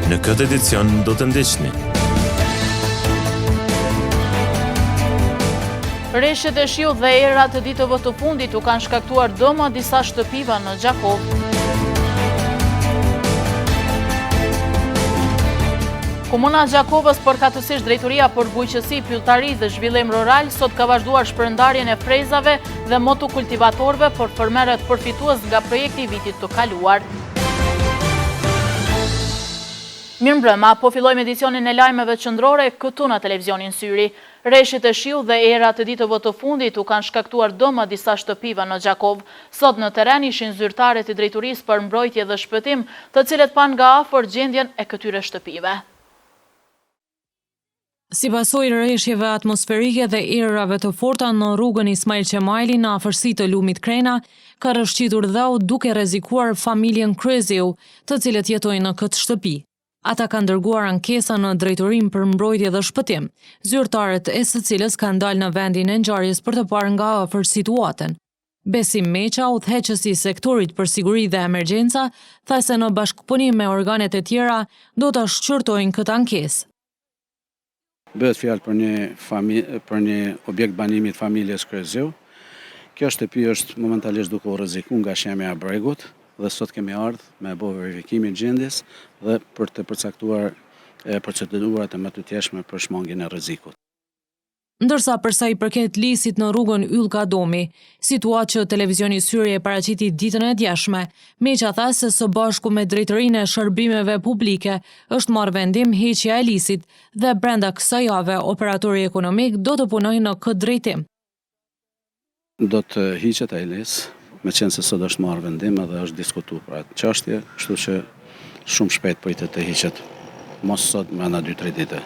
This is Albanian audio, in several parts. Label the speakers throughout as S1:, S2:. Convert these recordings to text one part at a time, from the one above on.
S1: Në këtë edicion do të ndiqni.
S2: Reshjet e shiut dhe era të ditëve të fundit u kanë shkaktuar dëma disa shtëpive në Gjakov. Komuna Gjakovës, përkatësisht Drejtoria për Bujqësi, Pylltari dhe Zhvillim Rural, sot ka vazhduar shpërndarjen e frezave dhe motokultivatorëve për fermerët përfitues nga projekti i vitit të kaluar. Mirëmbrëma, po fillojmë edicionin e lajmeve qendrore këtu në televizionin Syri. Reshjet e shiut dhe era të ditëve të fundit u kanë shkaktuar dëma disa shtëpive në Gjakov. Sot në teren ishin zyrtarët e Drejtorisë për Mbrojtje dhe Shpëtim, të cilët pan nga afër gjendjen e këtyre shtëpive.
S3: Si pasojë rreshjeve atmosferike dhe erave të forta në rrugën Ismail Qemajli në afërsi të lumit Krena, ka rrëshqitur dhau duke rrezikuar familjen Kryziu, të cilët jetojnë në këtë shtëpi. Ata kanë dërguar ankesa në Drejtorinë për Mbrojtje dhe Shpëtim, zyrtarët e së cilës kanë dalë në vendin e ngjarjes për të parë nga afër situatën. Besim Meqa, udhëheqësi i sektorit për siguri dhe emergjenca, tha se në bashkëpunim me organet e tjera do ta shqyrtojnë këtë ankesë.
S4: Bëhet fjalë për një objekt banimit familjes Kryziu. Kjo shtëpi është momentalisht duke u rrezikuar nga shemja e bregut dhe sot kemi ardhur me bë verifikimin e gjendjes dhe për të përcaktuar procedurat e mëtutjeshme për shmangjen e rrezikut.
S3: Ndërsa përsa i përket lisit në rrugën Yllka Domi, situatë që televizioni Syri e paraqiti ditën e djeshme, Meqa tha se së bashku me Drejtorinë e Shërbimeve Publike është marrë vendim heqja e lisit dhe brenda kësaj jave operatori ekonomik do të punojë në këtë drejtim.
S4: Do të hiqet ai lis, meqense se sot është marrë vendim dhe është diskutuar për atë çështje, kështu që shumë shpejt pritet të hiqet, mos sot brenda 2-3 ditë.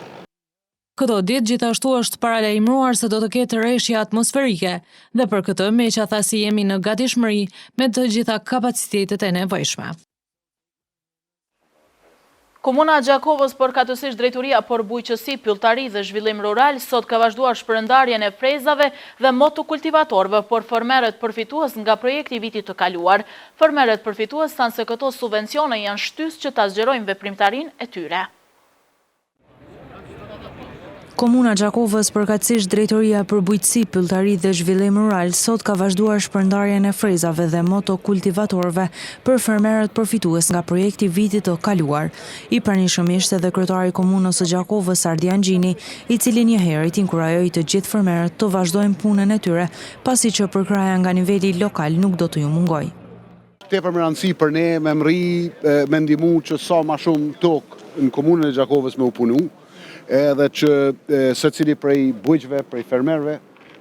S3: Këto ditë gjithashtu është paralajmëruar se do të ketë rreshje atmosferike dhe për këtë Meqa tha se jemi në gatishmëri me të gjitha kapacitetet e nevojshme.
S2: Komuna Gjakovës, përkatësisht Drejtoria për Bujqësi, Pylltari dhe Zhvillim Rural, sot ka vazhduar shpërndarjen e frezave dhe motokultivatorëve për fermerët përfitues nga projekti i vitit të kaluar. Fermerët përfitues thanë se këto subvencione janë shtys që ta zgjerojnë veprimtarinë e tyre.
S5: Komuna Gjakovës, përkatësisht Drejtoria për Bujqësi, Pylltari dhe Zhvillim Rural, sot ka vazhduar shpërndarjen e frezave dhe motokultivatorëve për fermerët përfitues nga projekti vitit të kaluar. I pranishëm ishte edhe kryetari i Komunës së Gjakovës, Ardian Gjini, i cili njëherë inkurajoi të gjithë fermerët të vazhdojnë punën e tyre, pasi që përkraja nga niveli lokal nuk do të ju mungojë.
S6: Tepër me rëndësi për ne me ndihmu që sa më shumë tokë në Komunën e Gjakovës me u punu, edhe që secili prej bujqve, prej fermerve,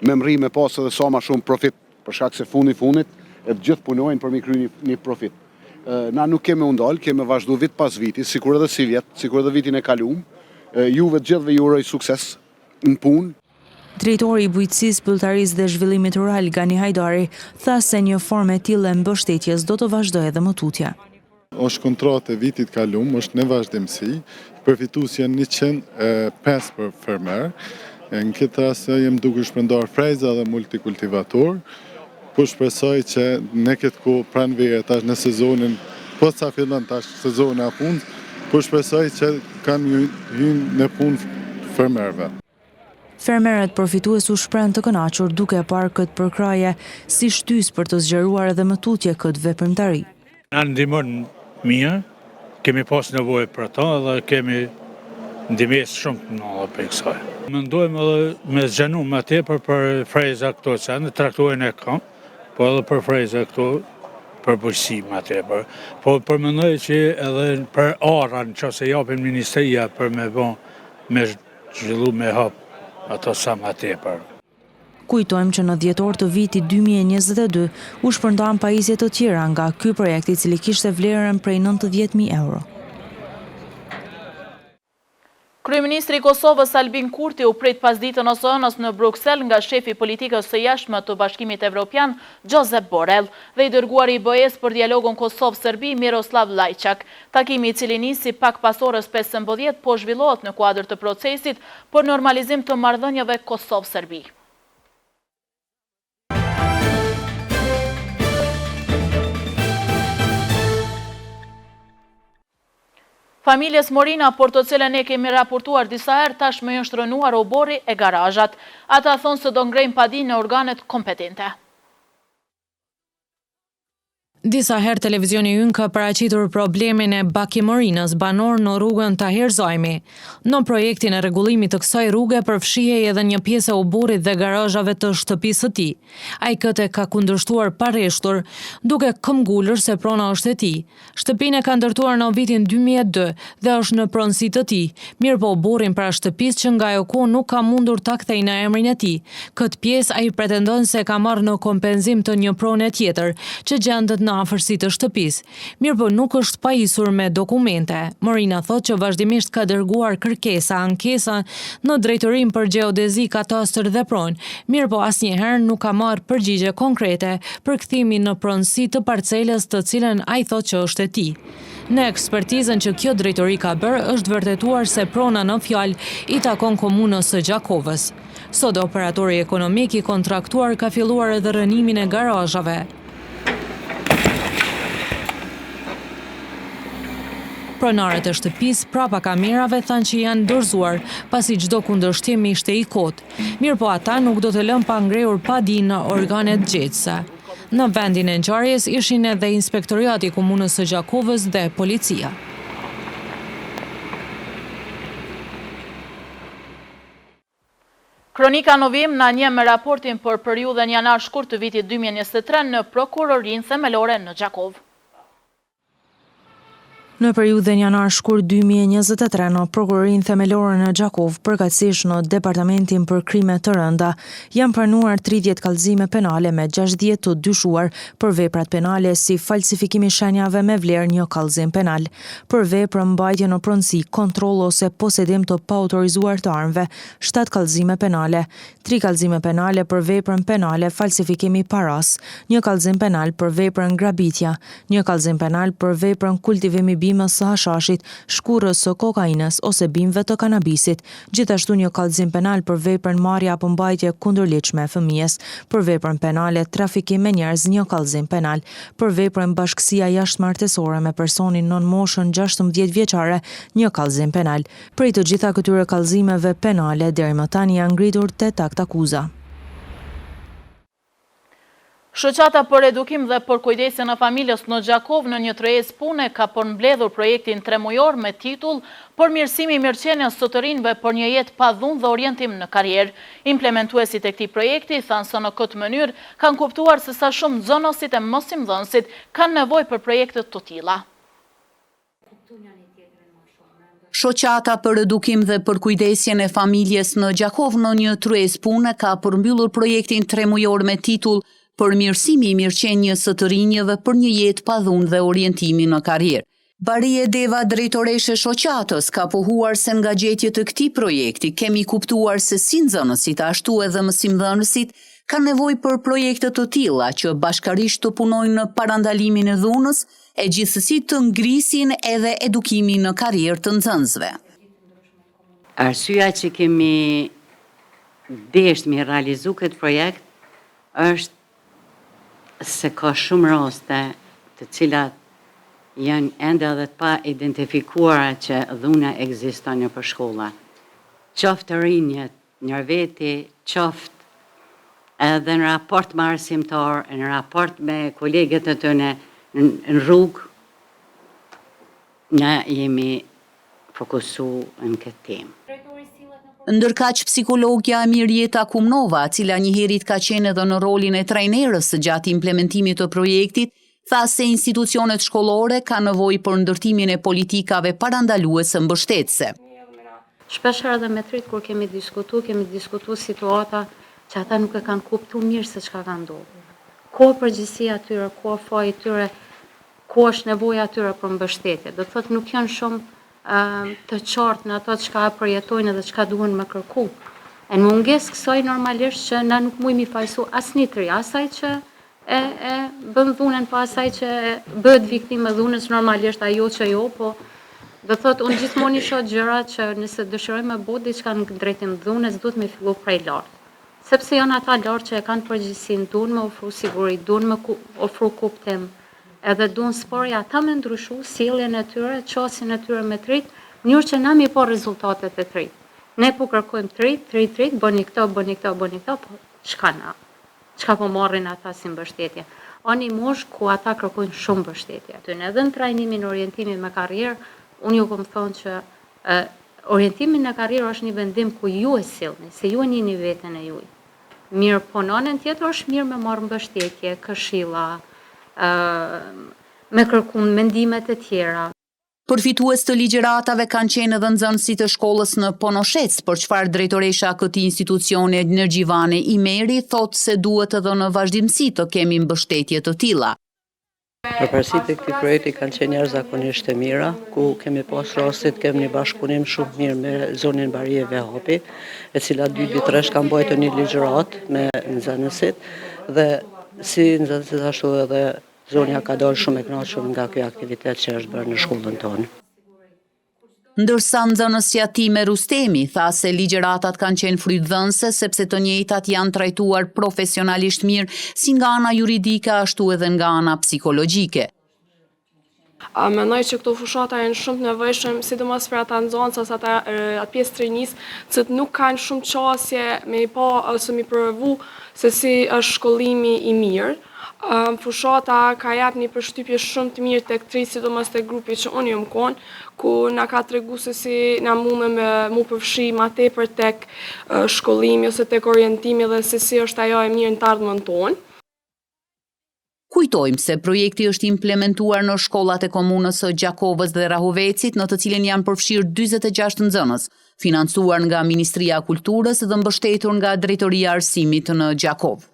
S6: me mri me pas edhe sa ma shumë profit, për shkak se fundit, e të gjithë punojnë për mi kry një profit. Na nuk keme undal, keme vazhdu vit pas viti, sikur edhe si vjet, sikur edhe vitin e kalum, juve të gjithëve ju uroj sukses në punë.
S5: Drejtori i Bujqësisë, Pylltarisë dhe Zhvillimit Rural, Gani Hajdari, tha se një formë e tillë mbështetjes do të vazhdojë edhe më tutje.
S7: Është kontratë e vitit kalum, është në vazhdimsi, përfitues janë 105 për fermer. Në këtë rast jem duke shpërndar freza dhe multikultivator, po shpresoj që në këtë kohë pranë verë tash në sezonin, po sa fillon tash sezoni e punës, po shpresoj që kanë hyrë në punë fermerëve.
S5: Fermerët përfitues u shprehën të kënaqur duke parë këtë përkraje si shtys për të zgjeruar edhe më tutje këtë veprimtari.
S8: Na ndihmon mirë, kemi pas nevojë për ta dhe kemi ndihmës shumë në për kësaj. Mendojmë edhe me zgjenu më tepër për freza këto, që në traktorin e kam, po edhe për freza këto për bujqësi më tepër. Po përmendoj që edhe për arën, nëse japin ministria për me zhvillu me hap ato sa më tepër.
S5: Kujtojmë që në dhjetor të vitit 2022 u shpërndan pajisje të tjera nga ky projekt i cili kishte vlerën prej 90.000 euro.
S2: Kryeministri i Kosovës Albin Kurti u prit pasditën ose hënës në Bruksel nga shefi politikës së jashtme të Bashkimit Evropian, Josep Borrell, dhe i dërguari i BE-s për dialogun Kosovë-Serbi, Miroslav Lajçak. Takimi i cili nisi pak pas orës 15 po zhvillohet në kuadër të procesit për normalizim të marrëdhënieve Kosovë-Serbi. Familjes Morina, por të cilën ne kemi raportuar disa herë, tashmë është rënuar obori e garazhat. Ata thonë se do ngrejnë padinë në organet kompetente.
S3: Disa herë televizioni ynë ka paraqitur problemin e Baki Morinës, banor në rrugën Tahir Zajmi. Në projektin e rregullimit të kësaj rruge përfshihej edhe një pjesë e oborit dhe garazhave të shtëpisë së tij. Ai këtë ka kundërshtuar pa rreshtur, duke këmbgulur se prona është e tij. Shtëpinë e ka ndërtuar në vitin 2002 dhe është në pronësi të tij. Mirëpo oborin para shtëpisë që nga ajo kohë nuk ka mundur ta kthejë në emrin e tij. Këtë pjesë ai pretendon se ka marrë në kompenzim të një prone tjetër që gjendet në afërsi të shtëpisë. Mirëpo nuk është pajisur me dokumente. Morina thotë që vazhdimisht ka dërguar kërkesa, ankesa në drejtorinë për gjeodezi, katastër dhe pronë. Mirëpo asnjëherë nuk ka marrë përgjigje konkrete për kthimin në pronësi të parcelës të cilën ai thotë që është e tij. Në ekspertizën që kjo drejtori ka bërë, është vërtetuar se prona në fjalë i takon komunës së Gjakovës. Sot operatori ekonomik i kontraktuar ka filluar edhe rënimin e garazhave. Pronarët e shtëpisë prapa kamerave thanë që janë dorëzuar, pasi çdo kundërshtim ishte i kotë. Mirëpo ata nuk do të lënë pa ngrehur padinë në organet gjyqëse. Në vendin e ngjarjes ishin edhe inspektoriati i komunës së Gjakovës dhe policia.
S2: Kronika Novim na njeh me raportin për periudhën janar-shkurt të vitit 2023 në prokurorinë themelore në Gjakovë.
S5: Në periudhën janar-shkurt 2023 në prokurorinë themelore në Gjakov, përkatësisht në departamentin për krime të rënda, janë pranuar 30 kallëzime penale me 60 të dyshuar për veprat penale si falsifikimi shenjave me vlerë një kallëzim penal, për veprë mbajtje në pronësi, kontroll ose posedim të paautorizuar të armëve, 7 kallëzime penale, 3 kallëzime penale për veprën penale falsifikimi paras, një kallëzim penal për veprën grabitja, një kallëzim penal për veprën kultivimi bimës së hashashit, shkurrës së kokainës ose bimëve të kanabisit, gjithashtu një kallëzim penal për veprën marrje apo mbajtje kundërligjshme e fëmijës, për veprën penale trafikim me njerëz një kallëzim penal, për veprën bashkësia jashtëmartësore me personin nën moshën 16 vjeçare, një kallëzim penal. Prej të gjitha këtyre kallëzimeve penale deri më tani janë ngritur 8 akt akuza.
S2: Shoqata për edukim dhe për kujdesin e familjes në Gjakov në një trejes pune ka përmbledhur projektin 3 mujor me titull Përmirësimi i mirëqenies së të rinjve për një jetë pa dhunë dhe orientim në karrierë. Implementuesit e këtij projekti thanë se në këtë mënyrë kanë kuptuar se sa shumë nxënësit e mosimdhënësit kanë nevojë për projekte të tilla.
S9: Shoqata për edukim dhe për kujdesjen e familjes në Gjakov në një trejes pune ka përmbyllur projektin 3 mujor me titull Përmirësimi i mirëqenies së të rinjve për një jetë pa dhunë dhe orientimi në karrierë. Barie Deva, drejtoreshe shoqatës, ka pohuar se nga gjetjet e këtij projekti kemi kuptuar se si nxënësit ashtu edhe mësimdhënësit kanë nevojë për projekte të tilla që bashkërisht të punojnë në parandalimin e dhunës e gjithsesi të ngrisin edhe edukimin në karrierë të nxënësve.
S10: Arsyeja që kemi deshur me realizu këtë projekt është se ka shumë raste të cilat janë ende edhe të pa identifikuara që dhuna ekziston nëpër shkolla. Qoftë rinjët në veti, qoftë edhe në raport me arsimtar, në raport me kolegët e tyre në rrugë, ne jemi fokusu në këtë temë.
S9: Ndërkaq psikologja Mirjeta Kumnova, cila njëherët ka qenë edhe në rolin e trajnerës gjatë implementimit të projektit, tha se institucionet shkollore ka nevojë për ndërtimin e politikave parandaluese mbështetëse.
S10: Shpeshherë edhe me trit kur kemi diskutuar situata që ata nuk e kanë kuptuar mirë se çka ka ndodhur. Ku përgjegjësia atyre, ku faji atyre, ku është nevoja atyre për mbështetje. Do të thotë nuk janë shumë të qartë në ato çka përjetojnë edhe çka duhen me kërku. E në mungesë kësaj normalisht që na nuk mujmë i fajsu asnjë të ri, asaj që e bën dhunën, pa asaj që bëhet viktimë e dhunës, normalisht ajo që jo, po do thotë unë gjithmonë i shoh gjëra që nëse dëshirojmë të bëjmë diçka në drejtim të dhunës, duhet me fillu prej lart. Sepse janë ata lart që e kanë përgjegjësinë, duhen me ofru siguri, duhen me ofru kuptim, edhe duan sporja ata me ndryshu sjelljen e tyre, qasjen e tyre me trit, në mënyrë që na mi po rezultatet e trit. Ne po kërkojmë trit, bëni këto, po çka po marrin ata si mbështetje. Ani mosh ku ata kërkojnë shumë mbështetje. Aty edhe në trajnimin orientimin me karrierë, unë ju kam thonë që orientimin në karrierë është një vendim ku ju e sillni, se ju e njihni veten e juaj. Mirë, po në anën tjetër është mirë me marrë mbështetje, këshilla, me kërkuar mendimet e tjera.
S9: Përfitues të ligjëratave kanë qenë edhe nxënësit të shkollës në Ponoshec, për çfarë drejtoresha e këtij institucioni Energjivane Imeri thotë se duhet edhe në vazhdimsi të kemi mbështetje të tilla.
S11: Përparësitë e këtij projekti kanë qenë jashtëzakonisht të mira, ku kemi pas rastit, kemi një bashkëpunim shumë mirë me zonën Barijeve Hapi, e cila 2 vitresh kanë bërë një ligjërat me nxënësit dhe si nxënësit ashtu edhe zonja ka dalë shumë e kënaqur nga ky aktivitet që është bërë në shkollën tonë.
S9: Ndërsa nxënësja Time Rustemi tha se ligjëratat kanë qenë frytdhënëse sepse të njëjtat janë trajtuar profesionalisht mirë si nga ana juridike ashtu edhe nga ana psikologjike.
S12: Mendoj që këto fushata janë shumë të nevojshme, sidomos për ata nxënës, ata pjesë trajnisë, që nuk kanë shumë qasje me i pa ose me provu se si është shkollimi i mirë. Fushata ka jap një përshtypje shumë të mirë tek tri, sidomos tek grupi që unë jam kon, ku na ka tregu se si na mundem mu përfshi ma tepër tek shkollimi ose tek orientimi dhe se si është ajo e mirë në të ardhmen tonë.
S9: Kujtojmë se projekti është implementuar në shkollat e komunës së Gjakovës dhe Rahovecit, në të cilën janë përfshirë 46 nxënës, financuar nga Ministria e Kulturës dhe mbështetur nga Drejtoria e Arsimit në Gjakovë.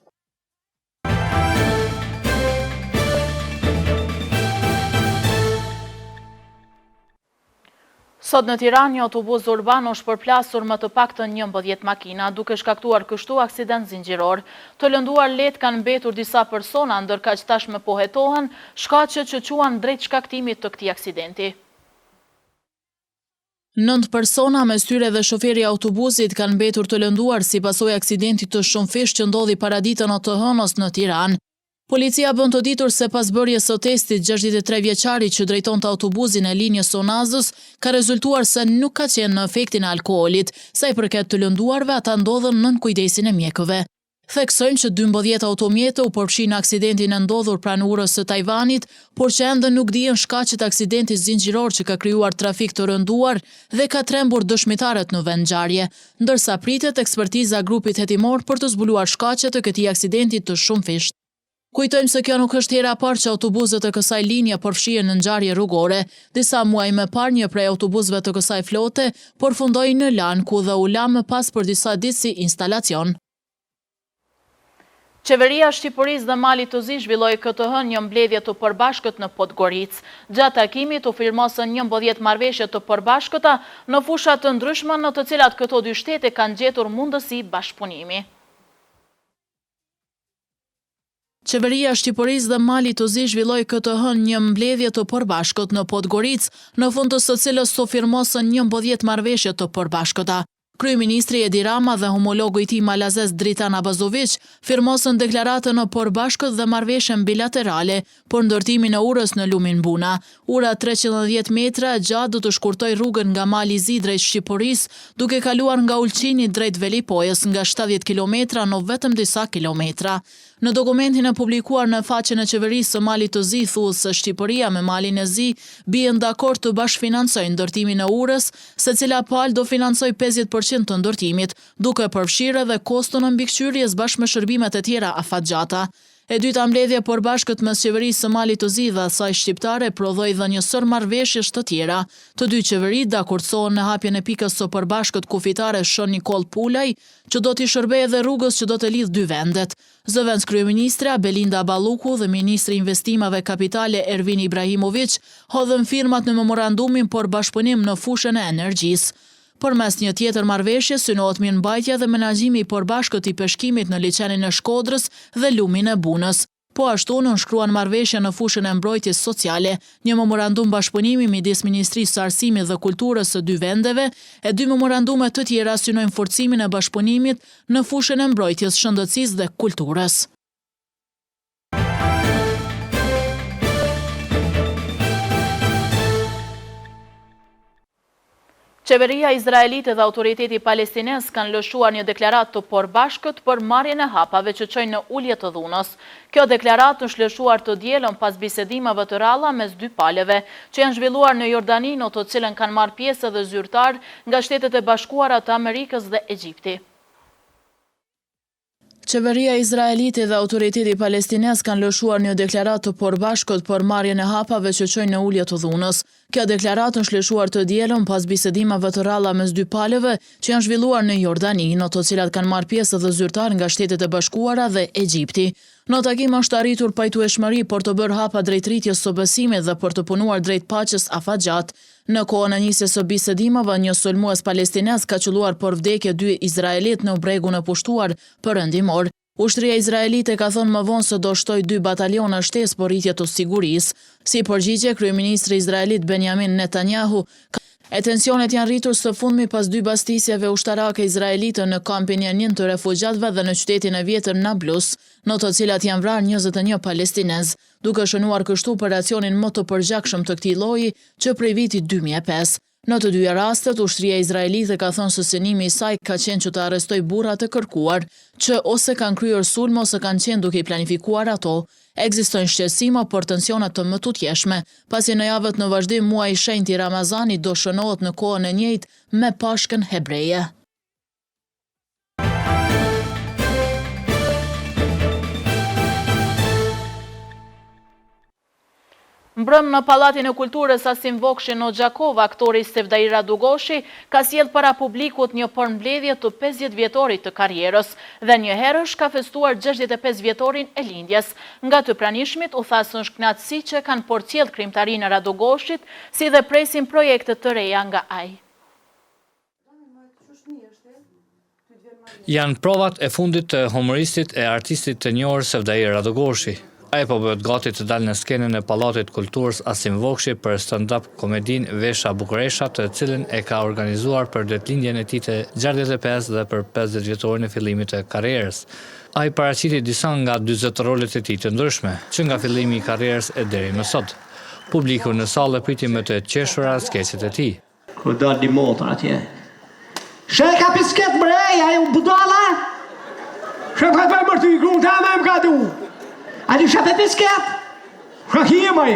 S2: Sot në Tiranë një autobus urban është përplasur më të paktën 11 makina, duke shkaktuar kështu aksident zinxhiror. Të lënduar lehtë kanë mbetur disa persona, ndërkaq tashmë pohetohen shkaqet që quan drejt shkaktimit të këtij aksidenti. 9 persona mes tyre dhe shoferi i autobusit kanë mbetur të lënduar si pasojë e aksidentit të shumëfisht që ndodhi paraditën e të hënës në Tiranë. Policia bën të ditur se pas bërjes së testit 63 vjeçari që drejtonte autobusin e linjës Sonazës ka rezultuar se nuk ka qenë në efektin e alkoolit, sa i përket të lënduarve ata ndodhen nën kujdesin e mjekëve. Theksojmë që 12 automjete u përfshin në aksidentin e ndodhur pranë urës së Tajvanit, por që ende nuk dihen shkaqet e aksidentit zinxhiror që ka krijuar trafik të rënduar dhe ka trembur dëshmitarët në vend ngjarje, ndërsa pritet ekspertiza grupit hetimor për të zbuluar shkaqet e këtij aksidenti të shumëfisht. Kujtojmë se kjo nuk është hera e parë që autobusët e kësaj linje përfshihen në ngjarje rrugore. Disa muaj më parë një prej autobusëve të kësaj flote përfundoi në Lan, ku dhe u la më pas për disa ditë si instalacion. Qeveria e Shqipërisë dhe Malit të Zi zhvilloi këtë hënë një mbledhje të përbashkët në Podgoricë. Gjatë takimit u firmosën 11 marrëveshje të përbashkëta në fusha të ndryshme në të cilat këto dy shtete kanë gjetur mundësi bashkëpunimi. Qeveria e Shqipërisë dhe Malit të Zi zhvilloi këtë hënë një mbledhje të përbashkët në Podgoricë, në fund të së cilës u firmosën 11 marrëveshje të përbashkëta. Kryeministri Edi Rama dhe homologu i tij malazes Dritan Abazović firmosën deklaratën në përbashkët dhe marrëveshjen bilaterale për ndërtimin e urës në Lumin Buna. Ura 310 metra e gjatë do të shkurtoj rrugën nga Mali i Zi drejt Shqipërisë, duke kaluar nga Ulqini drejt Velipojës nga 70 km në vetëm disa kilometra. Në dokumentin e publikuar në faqen e qeverisë së Malit të Zi thuhet se Shqipëria me Malin e Zi bien dakord të bashkëfinancojnë ndërtimin e urës, secila palë do financojë 50% të ndërtimit, duke përfshirë edhe koston e mbikëqyrjes bashkë me shërbimet e tjera afatgjata. E dyta mbledhje përbashkët mes qeverisë së Malit të Zi dhe asaj shqiptare prodhoi dhe një sër marrëveshjesh të tjera. Të dy qeveritë dakordsohen në hapjen e pikës së përbashkët kufitare Shën Nikol Pulaj, që do t'i shërbejë edhe rrugës që do të lidh dy vendet. Zëvendës kryeministra Belinda Balluku dhe ministri i investimeve kapitale Ervin Ibrahimović hodhën firmat në memorandumin për bashkëpunim në fushën e energjisë. Përmes një tjetër marrëveshje synohet mirëmbajtja dhe menaxhimi i përbashkët i peshkimit në liçenin e Shkodrës dhe Lumin e Bunës. Po ashtu nënshkruan marrëveshje në fushën e mbrojtjes sociale, një memorandum bashkëpunimi midis Ministrisë së Arsimit dhe Kulturës së dy vendeve, e dy memorandume të tjera synojnë forcimin e bashkëpunimit në fushën e mbrojtjes, shëndetësisë dhe kulturës. Qeveria izraelite dhe autoriteti palestines kanë lëshuar një deklarat të porbashkët për marrjen e hapave që çojnë në ulje të dhunës. Kjo deklarat është lëshuar të dielën pas bisedimave të ralla mes dy paleve, që janë zhvilluar në Jordani, në të cilën kanë marrë pjesë edhe zyrtar nga Shtetet e Bashkuara të Amerikës dhe Egjipti. Qeveria izraelite dhe autoriteti palestines kanë lëshuar një deklarat të porbashkët për marrjen e hapave që çojnë në ulje të dhunës. Kjo deklarat është lëshuar të dielën pas bisedimave të ralla mes dy paleve që janë zhvilluar në Jordani, në të cilat kanë marrë pjesë edhe zyrtar nga Shtetet e Bashkuara dhe Egjipti. Në takim është arritur pajtueshmëri për të bërë hapa drejt rritjes së besimit dhe për të punuar drejt paqes afatgjat. Në kohën e nisjes së bisedimave, një sulmues palestines ka qelluar për vdekje dy izraelit në bregun e pushtuar perëndimor. Ushtria izraelite ka thënë më vonë se do shtoj 2 bataliona shtesë për rritje të sigurisë. Si përgjigje, kryeministri izraelit Benjamin Netanyahu e tensionet janë rritur së fundmi pas 2 bastisjeve ushtarake izraelite në kampin Janin të refugjatëve dhe në qytetin e vjetër Nablus, në të cilat janë vrarë 21 palestinez, duke shënuar kështu operacionin më të përgjakshëm të këtij lloji që prej vitit 2005. Në të dyja rastet, ushtria izraelite ka thënë se synimi i saj ka qenë që të arrestoj burrat e kërkuar, që ose kanë kryer sulm ose kanë qenë duke i planifikuar ato. Ekzistojnë shqetësime për tensione të mëtutjeshme, pasi në javët në vazhdim muaji i shenjtë i Ramazanit do shënohet në kohën e njëjtë me Pashkën hebreje. Mbrëm në Pallatin e Kulturës Asim Vokshi në Gjakov, aktori Sevdair Radugoshi ka sjellë para publikut një përmbledhje të 50 vjetorit të karrierës dhe një herësh ka festuar 65 vjetorin e lindjes. Nga të pranishmit u thasën shknatësi që kanë porcjell krimtarinë e Radugoshit, si dhe presin projekte të reja nga ai.
S13: Janë provat e fundit të humoristit e artistit të njohur Sevdair Radugoshi. Ai po bëhet gati të dalë në skenën e Pallatit Kulturës Asim Vokshi për stand-up komedin Vesha Bukuresha, të cilën e ka organizuar për ditëlindjen e tij të 65 dhe për 50 vjetorin e fillimit të karrierës. Ai paraqiti disa nga 40 rolet e tij të ndryshme, që nga fillimi i karrierës e deri më sot. Publiku në sallë priti me të qeshura skeqet e tij.
S14: Kur dali motra atje. Shë ka pisket brej, ai u budalla. Shë ka të mërty gruan ta më ka du. A di shë pe pisket? Shë kimaj.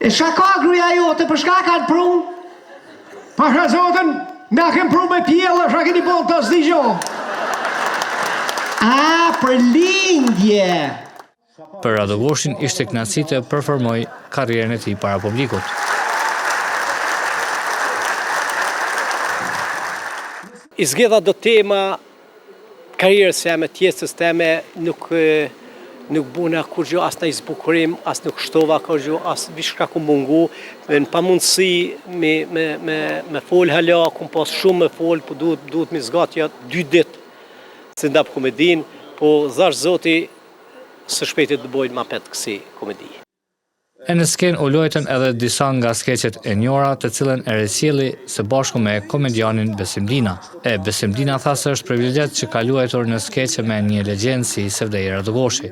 S14: E shë ka gruja jote për shka ka të prunë? Pa shë zotën, nga kem prunë me pjellë, shë keni bon të zdigjo. A, për lindje.
S13: Për Radogoshin ishte kënaqësi të përformoj karrierën e tij para publikut.
S15: I zgjedha do tema karrierës jame, tjesës teme, nuk buna kur gjë, as në i zbukurim, as nuk shtova kur gjë, as vishka ku mungu, në pamundësi me fol hala, kum pas shumë me fol, po duhet me zgatja 2 ditë stand-up komedin, po zash zoti së shpejtit të bojnë ma petë kësi komedi.
S13: E në sken u lojtën edhe disa nga skeqet e njora, të cilën e risjeli së bashku me komedianin Besim Dina. Besim Dina tha se është privilegjet që ka luajtur në skeqe me një legjend si Sevdair Radugoshi.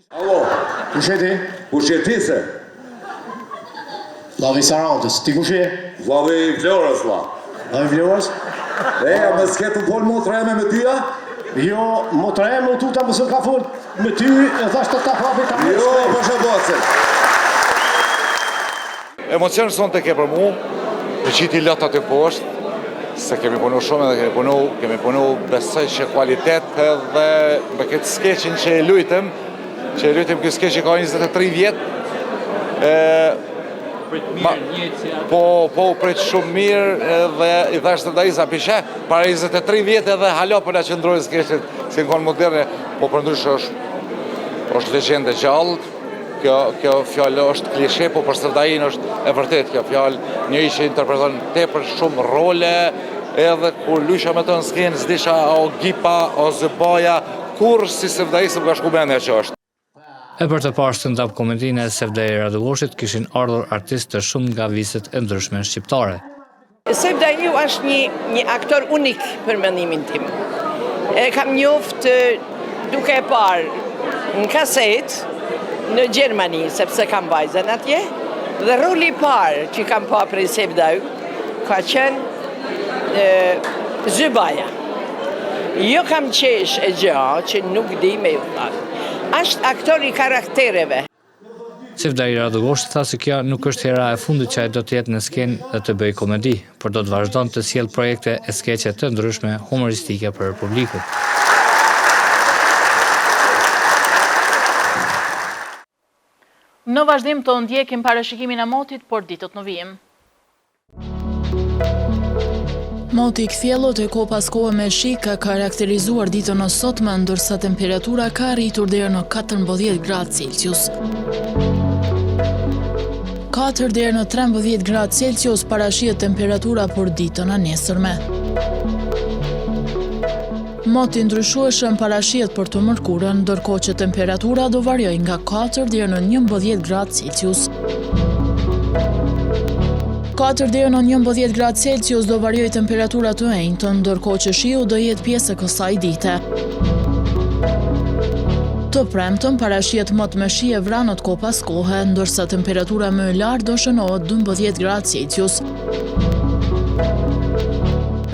S16: Alo, kusheti? Kusheti se? Vlavi Sarantës, ti kushe? Vlavi Vlorës, vla. Vlavi Vlorës? Eja, me s'ketë në folë motra eme me tyja? Jo, motra eme u tuta mësë ka folë me ty, e thashtë të ta prapi ka mësë. Jo, përshë bocet.
S17: Emocion son të ke për mu, të qiti lëtat e poshtë, se kemi punu shumë edhe kemi punu besoj që kualitet edhe me këtë skeqin që e lujtëm këtë skeqin ka 23 vjetë, po prit shumë mirë dhe i thashtë të dajisa pishe, para 23 vjetë edhe halo për në qëndrojë skeqit, si në konë moderne, po për ndryshë është legjende gjallë. Kjo fjallë është klishe, po për Sevdain është e vërtet kjo fjallë, një i që interpreton tepër shumë role, edhe kur lysha me të në skenë, zdisha o gipa, o zëbaja, kur si Sevdain së më ka shku mendja që është.
S13: E për të parë stand-up komedinë e Sevdair Radugoshit kishin ardhur artistë të shumë nga viset e ndryshme shqiptare.
S18: Sevdair është një aktor unik për mendimin tim. E kam njoftë duke e parë në kaset, në Gjermani, sepse kam vajzën atje, dhe roli parë që kam pa prej Sevdair, ka qenë Zybaja. Jo kam qesh e gjë që nuk di me ju thakë. Ashtë aktor i karaktereve.
S13: Sevda Radogorshi tha se kjo nuk është hera e fundit që ai do të jetë në skenë dhe të bëjë komedi, por do të vazhdon të sjellë projekte e skeqe të ndryshme humoristike për publikun.
S2: Në vazhdim të ndjekim parashikimin e motit, por ditët në vijim.
S19: Moti i kthjellot e ko pas kohë me shi ka karakterizuar ditën e sotme, ndërsa temperatura ka arritur deri në 14 gradë Celsius. 4 deri në 13 gradë Celsius parashihet temperatura për ditën e nesërme. Moti ndryshueshëm parashihet për të mërkurën, ndërkohë që temperatura do variojë nga 4 deri në 11 gradë Celsius. 4 deri në 11 gradë Celsius do variojë temperatura të enjtë, ndërkohë që shiu do jetë pjesë e kësaj dite. Të premtën parashihet mot me shi e vranët ko pas kohe, ndërsa temperatura më e lartë do shënohet 12 gradë Celsius.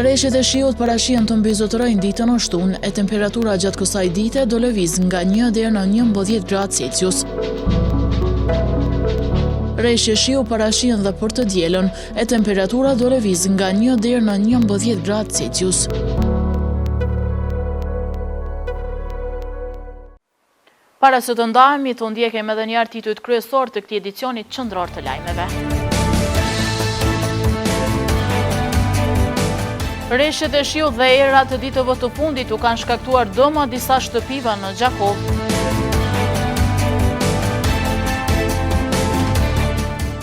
S19: Reshjet e shiut parashihen të mbizotërojnë ditën e shtunë e temperatura gjatë kësaj dite do lëviz nga 1 deri në 11 gradë Celsius. Reshje shiu parashihen dhe për të dielën e temperatura do lëviz nga 1 deri në 11 gradë Celsius.
S2: Para se të ndahemi, të ndjekim edhe një titujt kryesor të këtij edicionit qendror të lajmeve. Reshjet e shiut dhe errat të ditëve të fundit u kanë shkaktuar dëma disa shtëpive në Gjakov.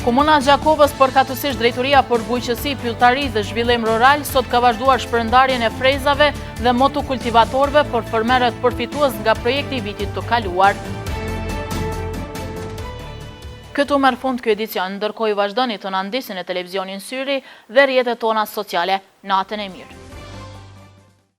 S2: Komuna Gjakovës, përkatësisht drejtoria për bujqësi, pylltari dhe zhvillim rural, sot ka vazhduar shpërndarjen e frezave dhe motokultivatorëve për fermerët përfitues nga projekti i vitit të kaluar. Këtu merr fund ky edicion, ndërkohë vazhdoni të na ndisni në televizionin Syri dhe rrjetet tona sociale. Natën e mirë.